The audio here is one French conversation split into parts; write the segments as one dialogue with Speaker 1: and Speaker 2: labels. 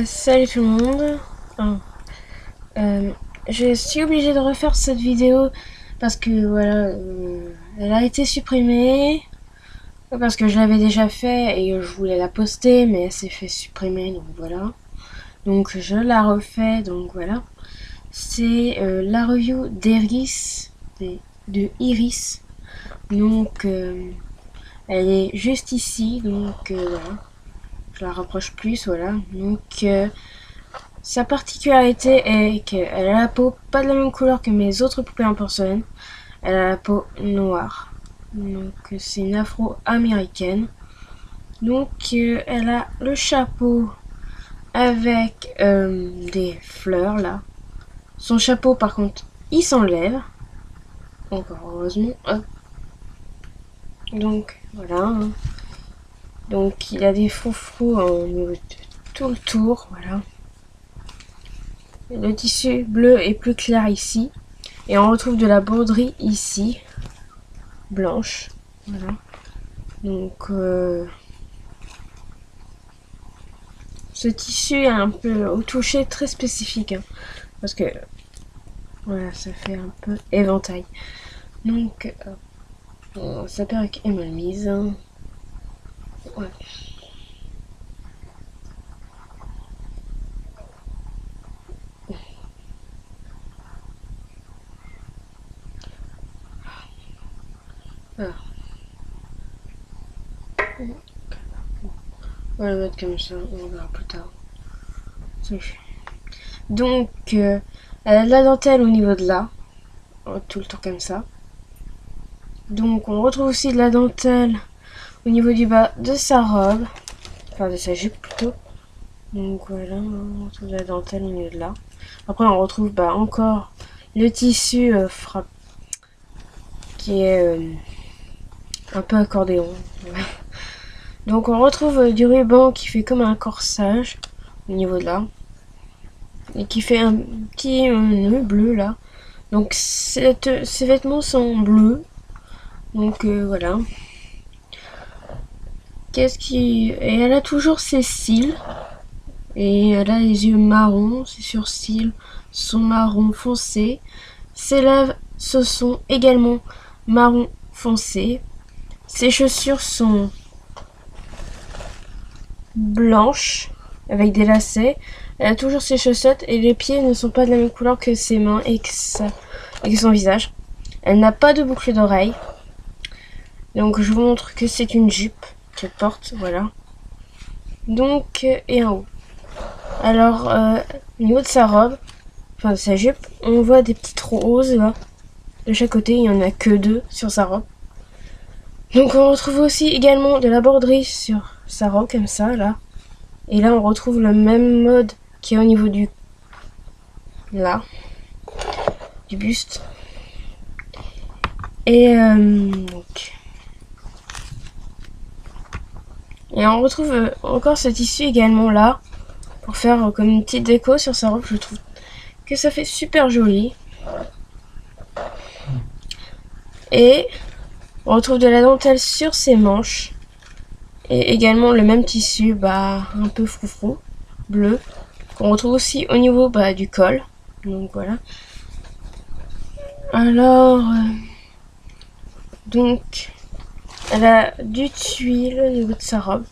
Speaker 1: Salut tout le monde. Je suis obligée de refaire cette vidéo parce que voilà, elle a été supprimée parce que je l'avais déjà fait et je voulais la poster, mais elle s'est fait supprimer, donc voilà. Donc je la refais, donc voilà. C'est la review d'Iris, de Iris. Donc elle est juste ici, donc voilà. Je la rapproche plus, voilà. Donc sa particularité est qu'elle a la peau pas de la même couleur que mes autres poupées en porcelaine. Elle a la peau noire. Donc c'est une afro-américaine. Donc elle a le chapeau avec des fleurs là. Son chapeau par contre il s'enlève. Encore heureusement. Hop. Donc voilà. Donc il a des froufrous au niveau de tout le tour. Voilà. Le tissu bleu est plus clair ici. Et on retrouve de la broderie ici. Blanche. Voilà. Donc ce tissu est un peu au toucher très spécifique. Hein, parce que voilà, ça fait un peu éventail. Donc sa perruque est mal mise. Hein. Ouais. Voilà. On va le mettre comme ça, on verra plus tard. Donc, elle a de la dentelle au niveau de là, tout le tour comme ça. Donc, on retrouve aussi de la dentelle au niveau du bas de sa robe, enfin de sa jupe plutôt. Donc voilà, on retrouve de la dentelle au niveau de là. Après, on retrouve encore le tissu frappe qui est un peu accordéon. Donc on retrouve du ruban qui fait comme un corsage au niveau de là. Et qui fait un petit nœud bleu là. Donc ces vêtements sont bleus. Donc voilà. Et elle a toujours ses cils. Et elle a les yeux marrons. Ses sourcils sont marron foncé. Ses lèvres ce sont également marron foncé. Ses chaussures sont blanches avec des lacets. Elle a toujours ses chaussettes et les pieds ne sont pas de la même couleur que ses mains et que son visage. Elle n'a pas de boucle d'oreille. Donc je vous montre que c'est une jupe qu'elle porte, voilà. Donc, et en haut. Alors, au niveau de sa robe, enfin de sa jupe, on voit des petites roses là. De chaque côté, il n'y en a que 2 sur sa robe. Donc on retrouve aussi également de la broderie sur sa robe comme ça, là. Et là, on retrouve le même mode qui est au niveau du buste. Et on retrouve encore ce tissu également là pour faire comme une petite déco sur sa robe. Je trouve que ça fait super joli. Et on retrouve de la dentelle sur ses manches et également le même tissu un peu froufrou bleu qu'on retrouve aussi au niveau du col. Donc voilà. Alors donc elle a du tuile au niveau de sa robe.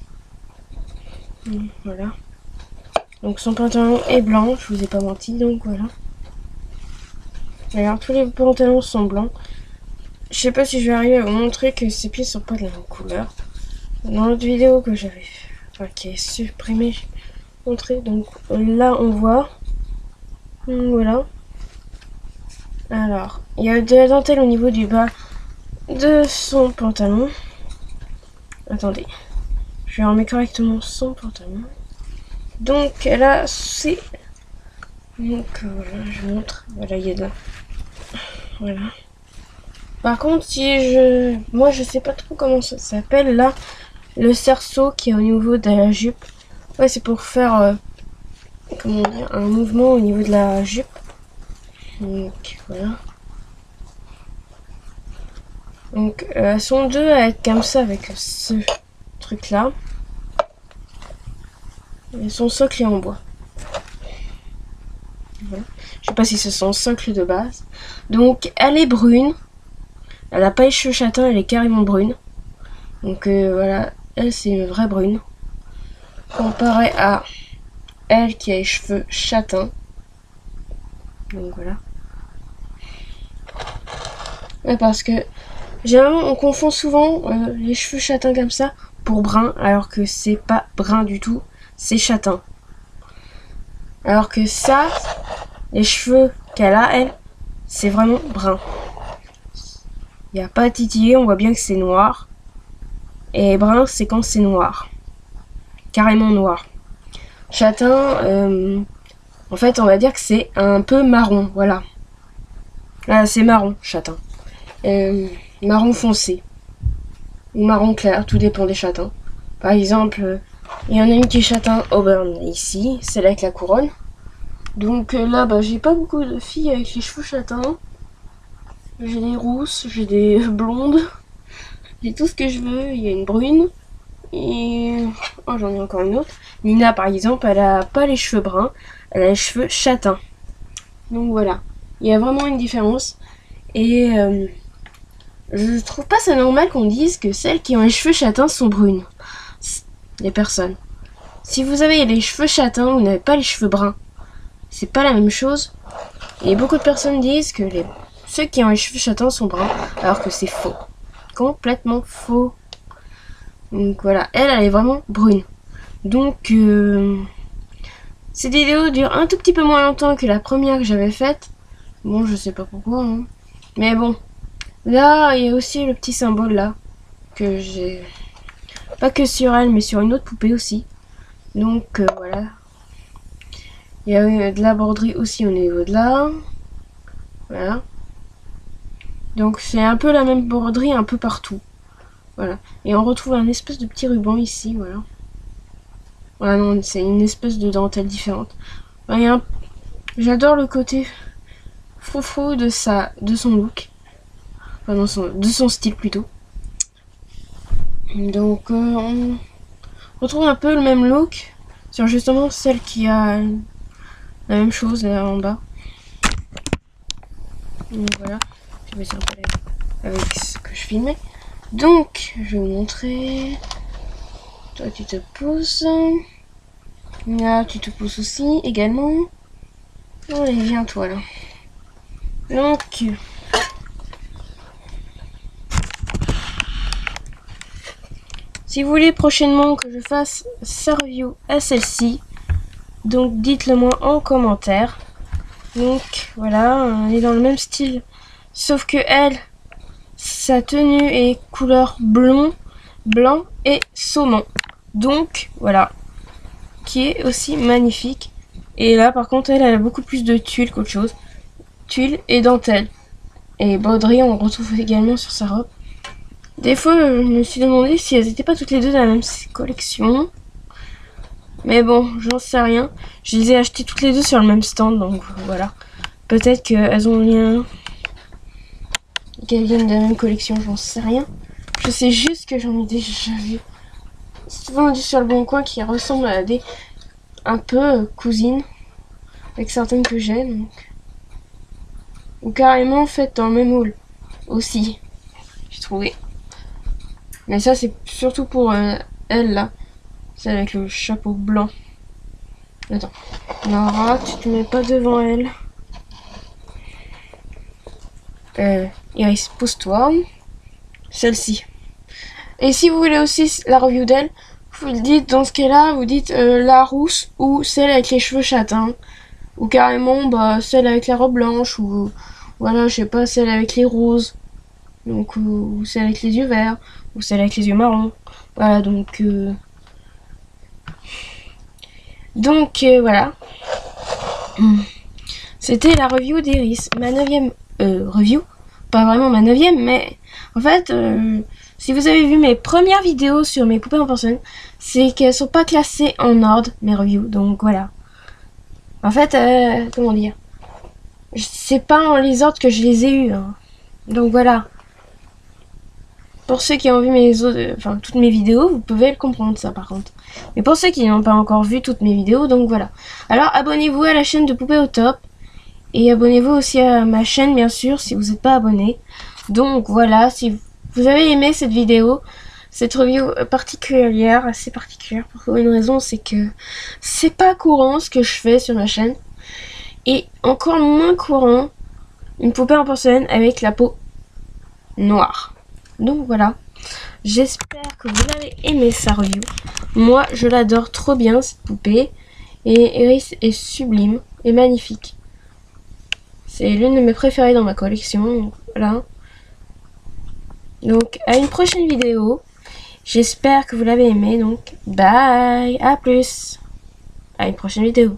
Speaker 1: Voilà. Donc son pantalon est blanc, je vous ai pas menti, donc voilà. Alors tous les pantalons sont blancs. Je sais pas si je vais arriver à vous montrer que ses pieds sont pas de la même couleur. Dans l'autre vidéo que j'avais, qui est supprimée, montré. Donc là on voit. Voilà. Alors, il y a de la dentelle au niveau du bas de son pantalon. Attendez, je vais remettre correctement son pantalon. Donc elle a ses... Donc voilà, je vous montre. Voilà, il y a de la... Voilà. Par contre, moi je sais pas trop comment ça s'appelle là. Le cerceau qui est au niveau de la jupe. Ouais, c'est pour faire comment dire, un mouvement au niveau de la jupe. Donc voilà. Donc elles sont deux à être comme ça avec ce truc là. Et son socle est en bois. voilà. Je sais pas si c'est son socle de base. Donc elle est brune. Elle a pas les cheveux châtains, elle est carrément brune. Donc voilà, elle c'est une vraie brune. Comparé à elle qui a les cheveux châtains. Donc voilà. Ouais, parce que généralement on confond souvent les cheveux châtains comme ça pour brun, alors que c'est pas brun du tout, c'est châtain. Alors que ça, les cheveux qu'elle a, elle, c'est vraiment brun. Il n'y a pas à titiller, on voit bien que c'est noir. Et brun, c'est quand c'est noir. Carrément noir. Châtain, en fait, on va dire que c'est un peu marron, voilà. Là, c'est marron, châtain. Marron foncé. Ou marron clair, tout dépend des châtains. Par exemple, il y en a une qui est châtain auburn ici, celle avec la couronne. Donc là, bah, j'ai pas beaucoup de filles avec les cheveux châtains. J'ai des rousses, j'ai des blondes. J'ai tout ce que je veux. Il y a une brune. Et... oh, j'en ai encore une autre. Nina, par exemple, elle a pas les cheveux bruns. Elle a les cheveux châtains. Donc voilà. Il y a vraiment une différence. Et je trouve pas ça normal qu'on dise que celles qui ont les cheveux châtains sont brunes. Les personnes. Si vous avez les cheveux châtains, vous n'avez pas les cheveux bruns. C'est pas la même chose. Et beaucoup de personnes disent que ceux qui ont les cheveux châtains sont bruns, alors que c'est faux. Complètement faux. Donc voilà, elle est vraiment brune. Donc cette vidéo dure un tout petit peu moins longtemps que la première que j'avais faite. Bon, je sais pas pourquoi, hein. Mais bon, là, il y a aussi le petit symbole là, que j'ai... pas que sur elle, mais sur une autre poupée aussi. Donc voilà. Il y a de la broderie aussi au niveau de là. Voilà. Donc c'est un peu la même broderie un peu partout. Voilà. Et on retrouve un espèce de petit ruban ici, voilà. Voilà, non, c'est une espèce de dentelle différente. Enfin, j'adore le côté froufrou de son look. Enfin, de son style plutôt. Donc on retrouve un peu le même look sur justement celle qui a la même chose là en bas. Donc voilà. Je vais essayer un peu avec ce que je filmais. Donc, je vais vous montrer. Toi, tu te pousses. Là, tu te pousses aussi, également. Allez, viens, toi, là. Donc, si vous voulez prochainement que je fasse sa review à celle-ci, donc dites-le moi en commentaire. Donc, voilà, elle est dans le même style. Sauf que elle... sa tenue est couleur blanc et saumon. Donc, voilà. Qui est aussi magnifique. Et là, par contre, elle a beaucoup plus de tulle qu'autre chose. Tulle et dentelle. Et broderie, on retrouve également sur sa robe. Des fois, je me suis demandé si elles n'étaient pas toutes les deux dans la même collection. Mais bon, j'en sais rien. Je les ai achetées toutes les deux sur le même stand, donc voilà. Peut-être qu'elles ont lien... qu'elles viennent de la même collection, j'en sais rien. Je sais juste que j'en ai déjà vu souvent sur le Bon Coin qui ressemblent à des un peu cousines avec certaines que j'ai, donc ou carrément faites dans le même moule aussi, j'ai trouvé. Mais ça c'est surtout pour elle là, celle avec le chapeau blanc. Attends, Laura, tu te mets pas devant elle. Iris, pose-toi. Celle-ci. Et si vous voulez aussi la review d'elle, vous le dites dans ce cas-là, vous dites la rousse ou celle avec les cheveux châtains. Ou carrément bah, celle avec la robe blanche ou voilà, je sais pas, celle avec les roses. Donc, ou celle avec les yeux verts. Ou celle avec les yeux marrons. Voilà, donc... voilà. C'était la review d'Iris. Ma 9e review. Pas vraiment ma 9e, mais en fait, si vous avez vu mes premières vidéos sur mes poupées en porcelaine, c'est qu'elles sont pas classées en ordre, mes reviews. Donc voilà. En fait, comment dire, c'est pas en les ordres que je les ai eues. Hein. Donc voilà. Pour ceux qui ont vu toutes mes vidéos, vous pouvez le comprendre ça par contre. Mais pour ceux qui n'ont pas encore vu toutes mes vidéos, donc voilà. Alors abonnez-vous à la chaîne de Poupée au Top. Et abonnez-vous aussi à ma chaîne, bien sûr, si vous n'êtes pas abonné. Donc voilà, si vous avez aimé cette vidéo, cette review particulière, assez particulière, pour une raison, c'est que c'est pas courant ce que je fais sur ma chaîne. Et encore moins courant, une poupée en porcelaine avec la peau noire. Donc voilà, j'espère que vous avez aimé sa review. Moi, je l'adore trop bien, cette poupée. Et Iris est sublime et magnifique. C'est l'une de mes préférées dans ma collection. Donc, voilà. Donc, à une prochaine vidéo. J'espère que vous l'avez aimé. Donc, bye. À plus. À une prochaine vidéo.